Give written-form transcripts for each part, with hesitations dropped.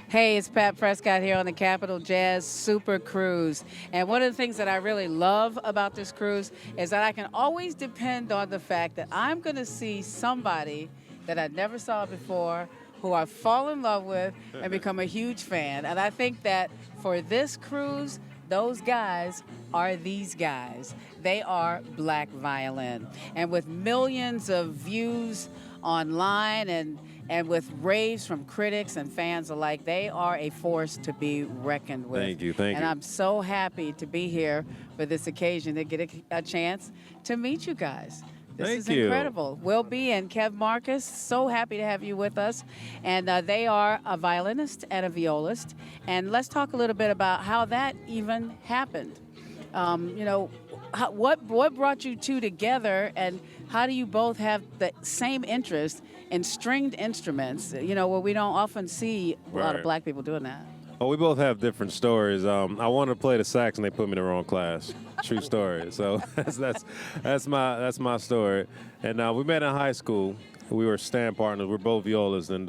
Hey, it's Pat Prescott here on the Capital Jazz Super Cruise. And one of the things that I really love about this cruise is that I can always depend on the fact that I'm going to see somebody that I never saw before, who I fall in love with and become a huge fan. And I think that for this cruise, those guys are these guys. They are Black Violin. And with millions of views online and with raves from critics and fans alike, they are a force to be reckoned with. Thank you, thank And you. I'm so happy to be here for this occasion to get a chance to meet you guys. This Thank is you. incredible. Will B and Kev Marcus, so happy to have you with us. And they are a violinist and a violist. And let's talk a little bit about how that even happened. What brought you two together, and how do you both have the same interest in stringed instruments? Where we don't often see a lot of Right. black people doing that. Oh, we both have different stories. I wanted to play the sax and they put me in the wrong class. True story. So that's my story. And we met in high school. We were stand partners. We're both violists, and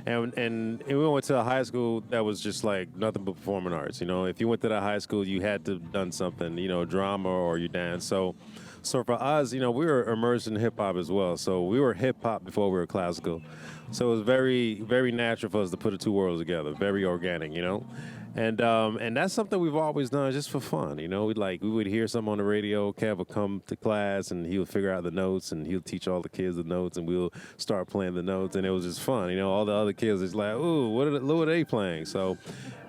we went to a high school that was just like nothing but performing arts. If you went to that high school, you had to have done something. Drama or you dance. So for us, we were immersed in hip hop as well. So we were hip hop before we were classical. So it was very, very natural for us to put the two worlds together. Very organic. And that's something we've always done just for fun. We would hear something on the radio. Kev would come to class and he would figure out the notes and he'll teach all the kids the notes and we'll start playing the notes and it was just fun. All the other kids is like, ooh, what are they playing? So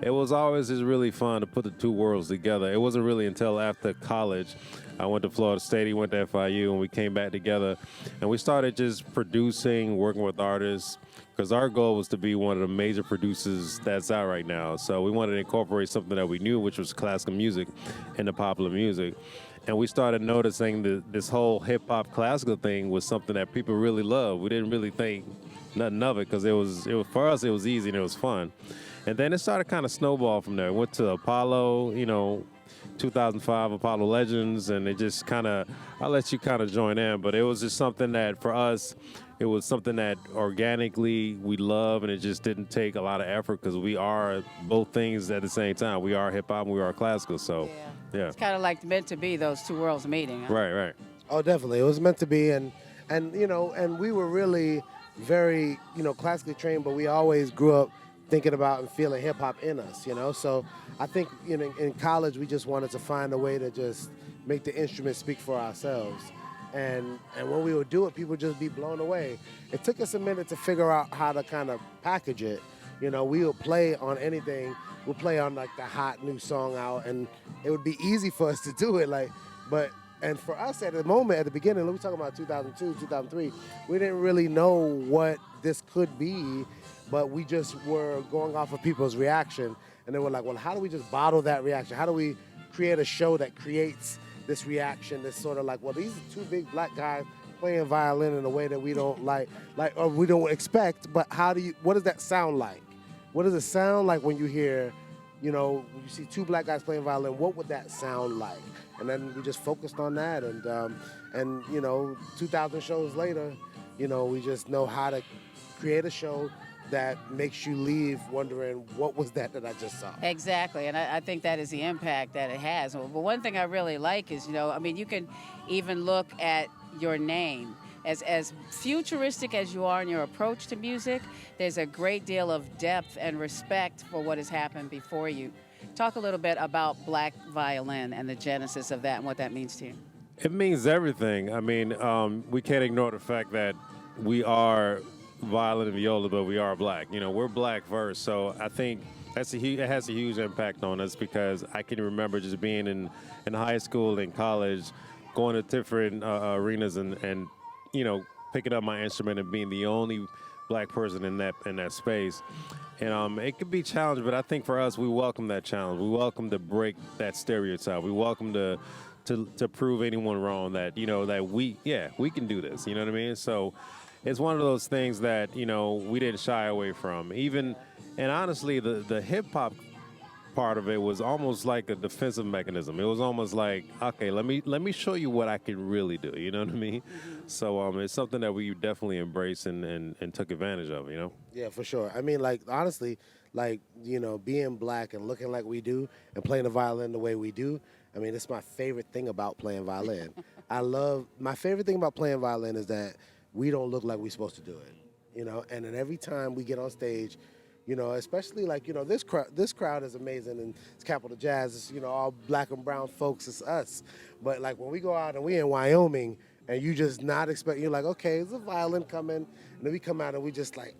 it was always just really fun to put the two worlds together. It wasn't really until after college I went to Florida State, he went to FIU, and we came back together. And we started just producing, working with artists, because our goal was to be one of the major producers that's out right now. So we wanted to incorporate something that we knew, which was classical music, into popular music. And we started noticing that this whole hip-hop classical thing was something that people really loved. We didn't really think nothing of it, because it was for us, it was easy and it was fun. And then it started kind of snowball from there. Went to Apollo, 2005 Apollo Legends, and it just kind of, I'll let you kind of join in, but it was just something that for us, it was something that organically we love, and it just didn't take a lot of effort because we are both things at the same time. We are hip hop and we are classical, so yeah. It's kind of like meant to be, those two worlds meeting. Huh? Right. Oh, definitely. It was meant to be, and we were really very, classically trained, but we always grew up thinking about and feeling hip hop in us, So I think, in college we just wanted to find a way to just make the instrument speak for ourselves. And when we would do it, people would just be blown away. It took us a minute to figure out how to kind of package it. We would play on anything. We'll play on like the hot new song out, and it would be easy for us to do it. And for us at the moment, at the beginning, we were talking about 2002, 2003, we didn't really know what this could be, but we just were going off of people's reaction. And they were like, well, how do we just bottle that reaction? How do we create a show that creates this reaction that's sort of like, well, these are two big black guys playing violin in a way that we don't or we don't expect, but what does that sound like? What does it sound like when you hear, when you see two black guys playing violin, what would that sound like? And then we just focused on that, and 2,000 shows later, we just know how to create a show that makes you leave wondering, what was that I just saw? Exactly, and I think that is the impact that it has. But one thing I really like is, you can even look at your name. As futuristic as you are in your approach to music, there's a great deal of depth and respect for what has happened before you. Talk a little bit about Black Violin and the genesis of that and what that means to you. It means everything. I mean, we can't ignore the fact that we are violin and viola, but we are black. We're black first, so I think it has a huge impact on us, because I can remember just being in high school and college, going to different arenas and picking up my instrument and being the only black person in that space. And it could be challenging, but I think for us, we welcome that challenge. We welcome to break that stereotype. We welcome to prove anyone wrong that that we can do this. You know what I mean? So it's one of those things that we didn't shy away from. And honestly, the hip hop part of it was almost like a defensive mechanism. It was almost like, okay, let me show you what I can really do. You know what I mean? So it's something that we definitely embraced and took advantage of. You know? Yeah, for sure. I mean, like honestly, like being black and looking like we do and playing the violin the way we do. I mean, it's my favorite thing about playing violin. My favorite thing about playing violin is that we don't look like we're supposed to do it. And then every time we get on stage, especially like this crowd is amazing, and it's Capital Jazz. It's all black and brown folks. It's us. But like when we go out and we in Wyoming, and you just not expect, you're like, okay, there's a violin coming, and then we come out and we just like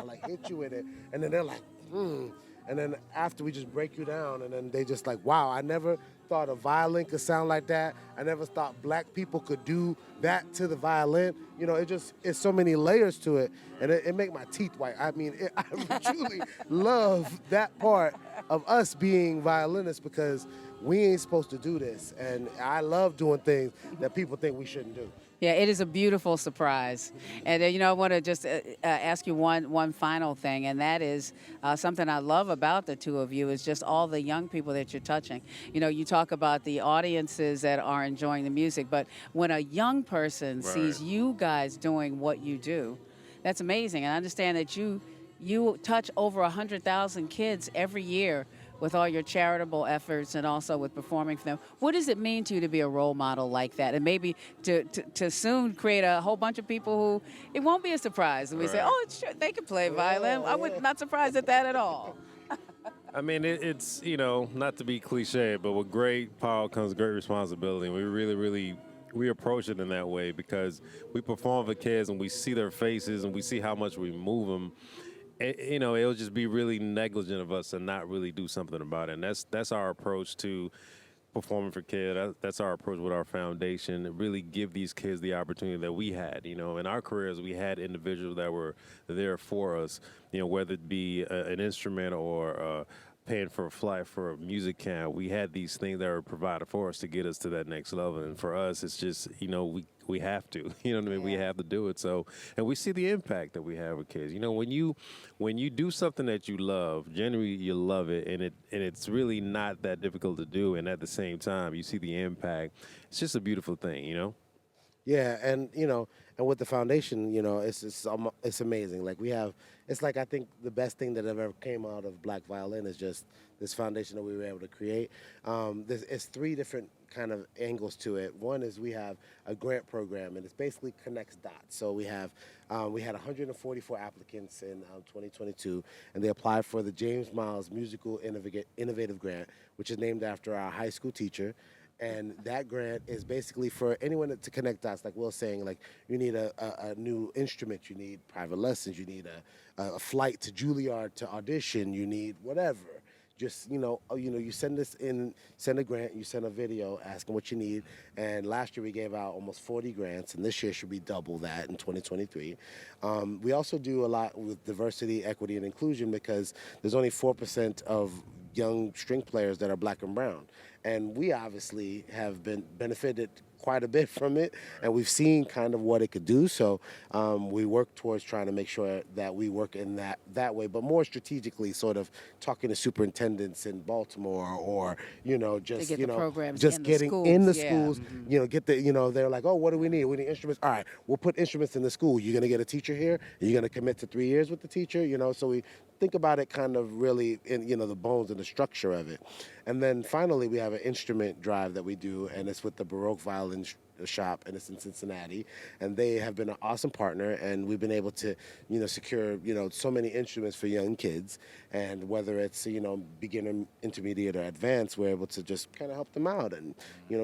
like hit you with it, and then they're like, and then after we just break you down, and then they just like, wow, I never thought a violin could sound like that. I never thought black people could do that to the violin. It's so many layers to it, and it make my teeth white. I mean, I truly love that part of us being violinists because we ain't supposed to do this, and I love doing things that people think we shouldn't do. Yeah, it is a beautiful surprise. And, I want to just ask you one final thing, and that is something I love about the two of you is just all the young people that you're touching. You talk about the audiences that are enjoying the music, but when a young person sees you guys doing what you do, that's amazing. And I understand that you touch over 100,000 kids every year with all your charitable efforts and also with performing for them. What does it mean to you to be a role model like that? And maybe to soon create a whole bunch of people who it won't be a surprise. And we say, oh, sure, they can play violin. I would not surprised at that at all. I mean, it's not to be cliche, but with great power comes great responsibility. And we really we approach it in that way because we perform for kids and we see their faces and we see how much we move them. It'll just be really negligent of us to not really do something about it. And that's our approach to performing for kids. That's our approach with our foundation, and really give these kids the opportunity that we had. In our careers, we had individuals that were there for us, whether it be an instrument or paying for a flight for a music camp. We had these things that were provided for us to get us to that next level. And for us, it's just, we have to, you know what I mean? Yeah. We have to do it. So, and we see the impact that we have with kids. When you do something that you love, generally you love it, and it's really not that difficult to do. And at the same time, you see the impact. It's just a beautiful thing, Yeah, and and with the foundation, it's amazing. Like it's like I think the best thing that ever came out of Black Violin is just this foundation that we were able to create. It's three different kind of angles to it. One is we have a grant program, and it basically connects dots. So we had 144 applicants in 2022, and they applied for the James Miles Musical Innovative Grant, which is named after our high school teacher. And that grant is basically for anyone to connect dots, like Will saying, like you need a new instrument, you need private lessons, you need a flight to Juilliard to audition, you need whatever. Just, you send a grant, you send a video asking what you need. And last year we gave out almost 40 grants, and this year should be double that in 2023. We also do a lot with diversity, equity, and inclusion because there's only 4% of young string players that are black and brown. And we obviously have been benefited quite a bit from it, and we've seen kind of what it could do. So we work towards trying to make sure that we work in that way, but more strategically, sort of talking to superintendents in Baltimore, or just to get the programs just in getting the schools. in the Yeah. schools. Get the they're like, oh, what do we need? We need instruments. All right, we'll put instruments in the school. You're gonna get a teacher here. You're gonna commit to 3 years with the teacher. So we think about it kind of really in the bones and the structure of it. And then finally, we have an instrument drive that we do, and it's with the Baroque Violin shop, and it's in Cincinnati. And they have been an awesome partner, and we've been able to, secure, so many instruments for young kids. And whether it's, beginner, intermediate, or advanced, we're able to just kind of help them out and,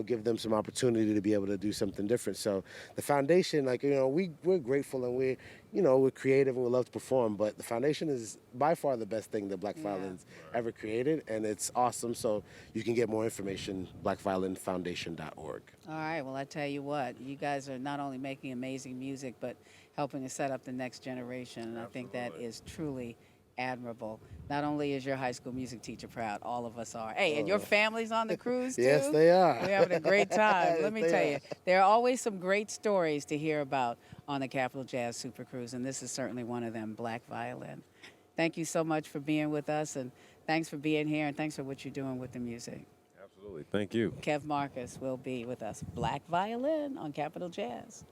give them some opportunity to be able to do something different. So the foundation, we're grateful, and we're creative and we love to perform, but the foundation is by far the best thing that Black Violin's ever created, and it's awesome. So you can get more information, blackviolinfoundation.org. All right. Well, I tell you what, you guys are not only making amazing music, but helping to set up the next generation. And I think that is truly admirable. Not only is your high school music teacher proud, all of us are. Hey, and your family's on the cruise too? Yes, they are. We're having a great time. Let me Yes, tell they you, are. there are always some great stories to hear about on the Capital Jazz Super Cruise, and this is certainly one of them, Black Violin. Thank you so much for being with us, and Thanks for being here, and thanks for what you're doing with the music. Absolutely. Thank you. Kev Marcus will be with us. Black Violin on Capital Jazz.